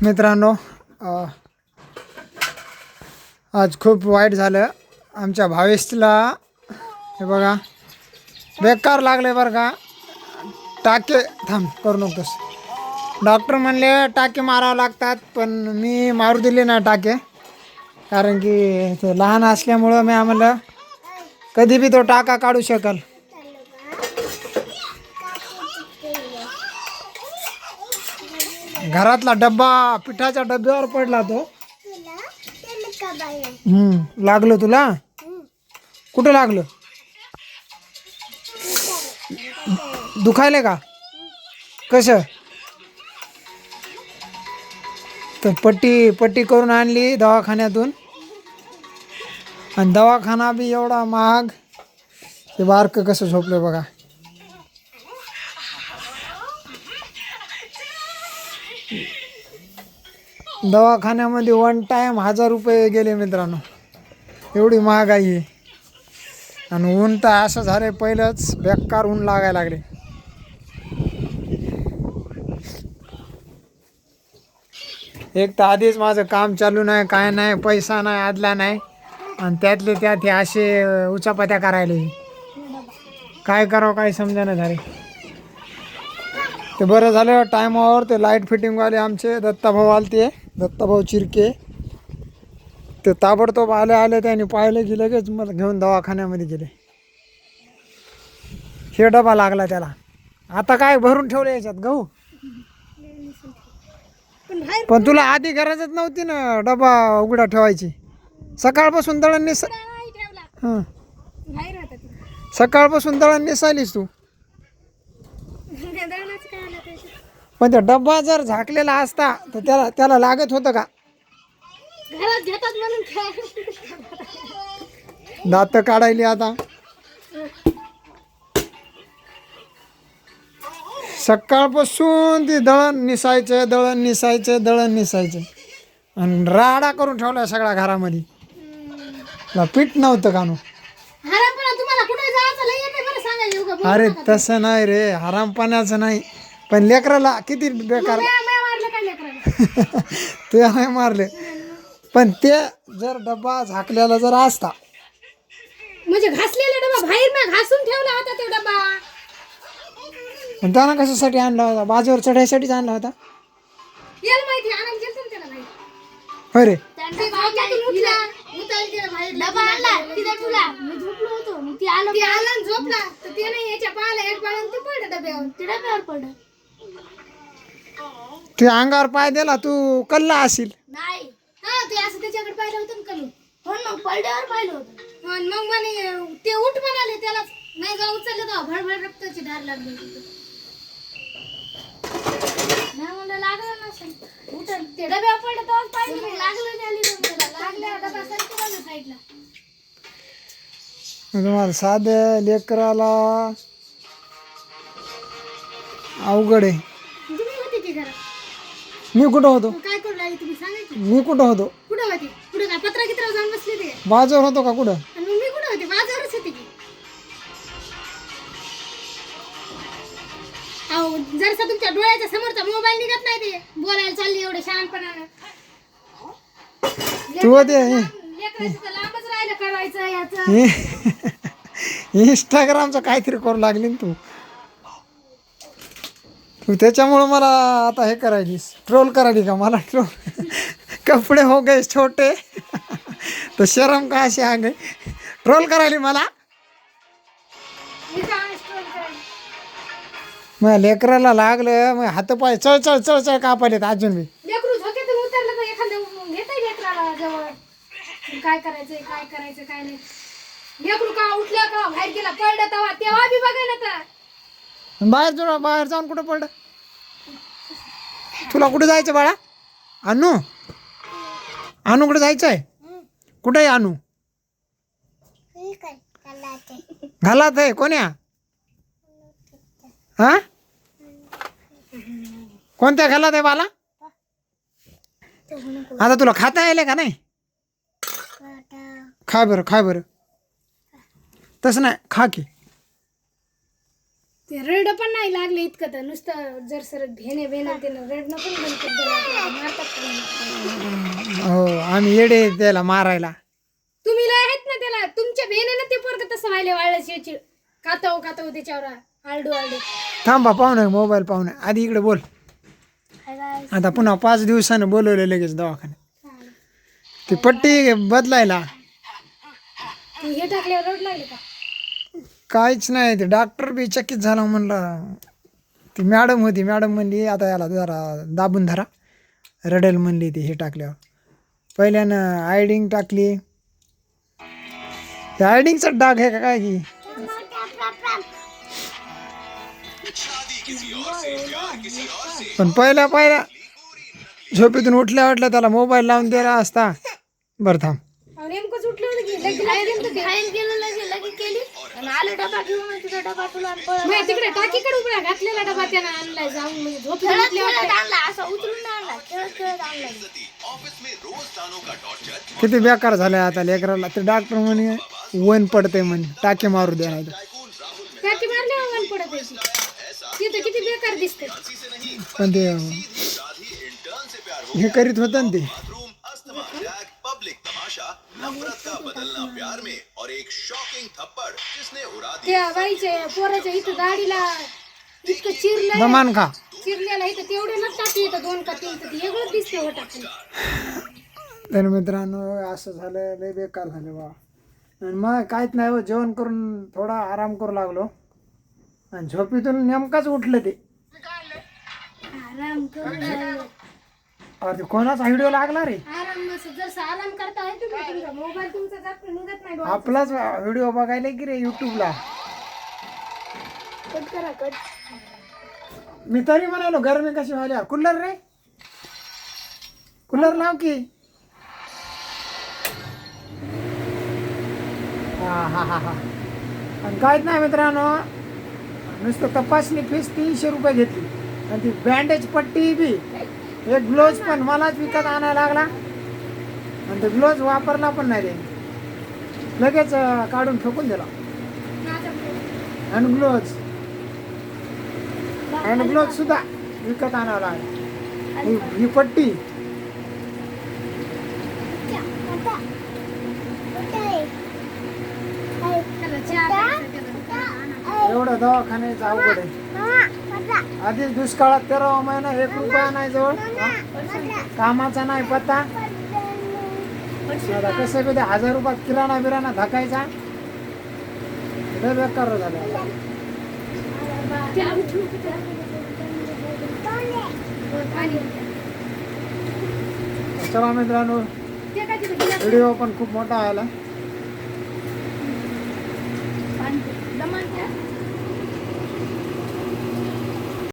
मित्रांनो, आज खूप वाईट झालं. आमच्या भावेशला हे बघा बेकार लागले बरं का. टाके थांब करू नकोस. डॉक्टर म्हणले टाके मारावं लागतात, पण मी मारू दिले ना टाके, कारण की तो लहान असल्यामुळं मी आम्हाला कधी बी तो टाका काढू शकाल. घरातला डब्बा पिठाच्या डब्यावर पडला तो. लागलं तुला? कुठं लागलं? दुखायले का? कसं? तर पट्टी करून आणली दवाखान्यातून, आणि दवाखाना बी एवढा महाग. ते बारकं कसं झोपलं बघा. दवाखान्यामध्ये वन टाईम 1000 रुपये गेले मित्रांनो. एवढी महागाई आहे. आणि ऊन तर असं झालं, पहिलंच बेकार ऊन लागायला लागले. एक तर आधीच माझं काम चालू नाही, काय नाही, पैसा नाही, आदला नाही, आणि त्यातले त्यात हे असे उचापत्या करायले. काय करावं काय समजेना झाले. ते बरं झालं टायमावर ते लाईट फिटिंगवाले आमचे दत्ताभाऊ आलते, दत्ताभाऊ चिरके. ते ताबडतोब आले त्यांनी पाहिलं की लगेच मला घेऊन दवाखान्यामध्ये गेले. हे डबा लागला त्याला. आता काय भरून ठेवलं याच्यात गहू? पण तुला आधी गरजच नव्हती ना डबा उघडा ठेवायची. सकाळपासून दळण हां, सकाळपासून दळण नेसायलीस तू. पण त्या डब्बा जर झाकलेला असता तर त्याला लागत होतं का? दात काढायली आता. सकाळपासून ती दळण निसायचं आणि राडा करून ठेवला सगळ्या घरामध्ये. पीठ नव्हतं कानू. अरे तसं नाही रे, हरामपणाचं नाही, पण लेकराला किती बेकार. ते नाही मारले, पण ते जर डब्बा झाकलेला जर असता, म्हणजे घासलेला डबा बाहेर ना घासून ठेवला होता तो डबा. त्यांना कशासाठी आणला होता? बाजूवर चढायसाठीच आणला होता. याला माहिती आनंद गेलतो ना त्याला माहिती. होय रे. डबा आणला तिथे ठेवला. मी झोपलो होतो, मग ती आला झोपला तर ते नाही याच्या पाला एक पालन ते पडलं डब्यावर. ते डब्यावर पडलं. तू अंगावर पाय दिला, तू कल्ला असेल. नाही, हा ते असं त्याच्याकडे पाहिलं होतं ना कलू. हो मग पडल्यावर पाहिलं होतं. हो मग म्हणे ते उठ म्हणाले त्याला. नाही जाऊ उचललं तर भडभड रक्ताची धार लागली होती. नाही म्हणलं लागलं नसेल. उठल ते डब्यावर पडलं तेव्हाच पाहिलं. लागलं नाही लागल्या डबा सारखी बाजू साईडला. तुम्हाला साध्या लेकराला अवघड आहे. तुम्ही होते की घरात? मी कुठं होतो? काय करू लागले तुम्ही सांगायचं? मी कुठं होतो? कुठं होते? कुठं काय पत्रा कित्रावर जाऊन बसले ते? बाजूवर होतो का कुठं? आणि मग मी कुठं होते? बाजारच होते की. अहो जरसा तुमच्या डोळ्याच्या समोरचा मोबाईल निघत नाही ते बोलायला चालली एवढे शहाणपणानं. तू होते लेकराचं तर लांबच राहिलं करायचं याचं. इंस्टाग्रामचं काहीतरी करू लागली ना तू त्याच्यामुळं मला आता हे करायलीस, ट्रोल करायली का मला? ट्रोल कपडे हो गए छोटे तो शरम का अशी आ गई. ट्रोल करायली मला. मग लेकराला लागलं, मग हातपाय चळ कापायलेत अजून मी. लेकरू झोक्यातून उतरलं तर एखादं घेतंय लेकराला जवळ. काय करायचं काय नाही. लेकरू का उठलं का बाहेर गेला पडलं तेव्हा बी बघायला तर. बाहेर जाऊन कुठं पडलं? तुला कुठं जायचं बाळा? आणू कुठं जायचं आहे? कुठं आहे आणू? घालात आहे कोण्या? हा, कोणत्या घालात आहे बाला? आता तुला खाता यायला का नाही? खाय बरं तसं नाही, खा की. रड पण नाही लागले इतकं तर नुसतं जर सर भेने त्यानं रडणं पण बंद करून दिलं आपल्याला. मारतात पण. हो आम्ही येडे आहे त्याला मारायला. तुम्ही लय आहेत ना त्याला, तुमच्या भेनेनं ते पोरग तसं व्हायला वाळल्याची खातो त्याच्यावर आरडू आरडू. थांबा पाहुणे मोबाईल पाहुणे आधी इकडे बोल. आता पुन्हा 5 दिवसानं बोलवले लगेच दवाखान्यात. ती पट्टी बदलायला. तू हे टाकल्यावर रड लागले का? काहीच नाही ते डॉक्टर बी चकित झाला म्हणलं. ती मॅडम होती मॅडम म्हणली आता याला जरा दाबून धरा रडेल म्हणली ती हे टाकल्यावर. पहिल्यानं आयडिंग टाकली. त्या आयडिंगचा डाग आहे का काय की पण पहिल्या झोपेतून उठल्या त्याला मोबाईल लावून दिला असता. बरं थांब नेमकंच उठलं होतं की तिकडे टाकीकडे उभा घातलेला डबा त्यानं आणलाय जाऊन म्हणजे झोपेतून किती बेकार झालं आता लेकराला. ते डॉक्टर म्हणे वन पडते म्हणे टाके मारू दे नाही टाकी मारल्यावर वन पडत आहे तिथं किती बेकार दिसते. पण ते हे करीत होतं ना ते. त्या बाईच्या पोराच्या इथं दाढीला इतकं चिरलं दमान खा चिरलेला इथं तेवढे न टाकली इथं 2 का 3 तर वेगळंच दिसते हो टाकून. तर मित्रांनो असं झालं लय बेकार झालं बा. आणि मग काहीच नाही हो जेवण करून थोडा आराम करू लागलो आणि झोपेतून नेमकाच उठलं ते. आराम करू अरे कोणाचा व्हिडिओ लागला रे. आराम जसं आराम करता आहे तुम्ही तुमचा मोबाईल तुमचा जात निघत नाही डोळ्यात. आपलाच व्हिडिओ बघायला की रे युट्यूबला. कट करा कट. मी तरी म्हणालो गरमी कशी व्हायला. कूलर रे कूलर लाव की. हा आणि काहीच नाही मित्रांनो नुसतं तपासणी फीस 300 रुपये घेतली आणि ती बँडेज पट्टी बी एक ग्लोव्ज पण मलाच विकत आणायला लागला आणि ते ग्लोव्ज वापरला पण नाही रे. लगेच काढून फेकून दिला. हँड ग्लोव्ज सुद्धा विकत आणावं लागला. ही पट्टी एवढं दवाखान्याचं अवघड आहे. आधीच दुष्काळात 13वा महिना 1 रुपया नाही जवळ कामाचा नाही पत्ता. आता कसं बी 1000 रुपयात किराणा बिराणा धकायचा. लय बेकार झालं. चला मित्रांनो व्हिडिओ पण खूप मोठा आला.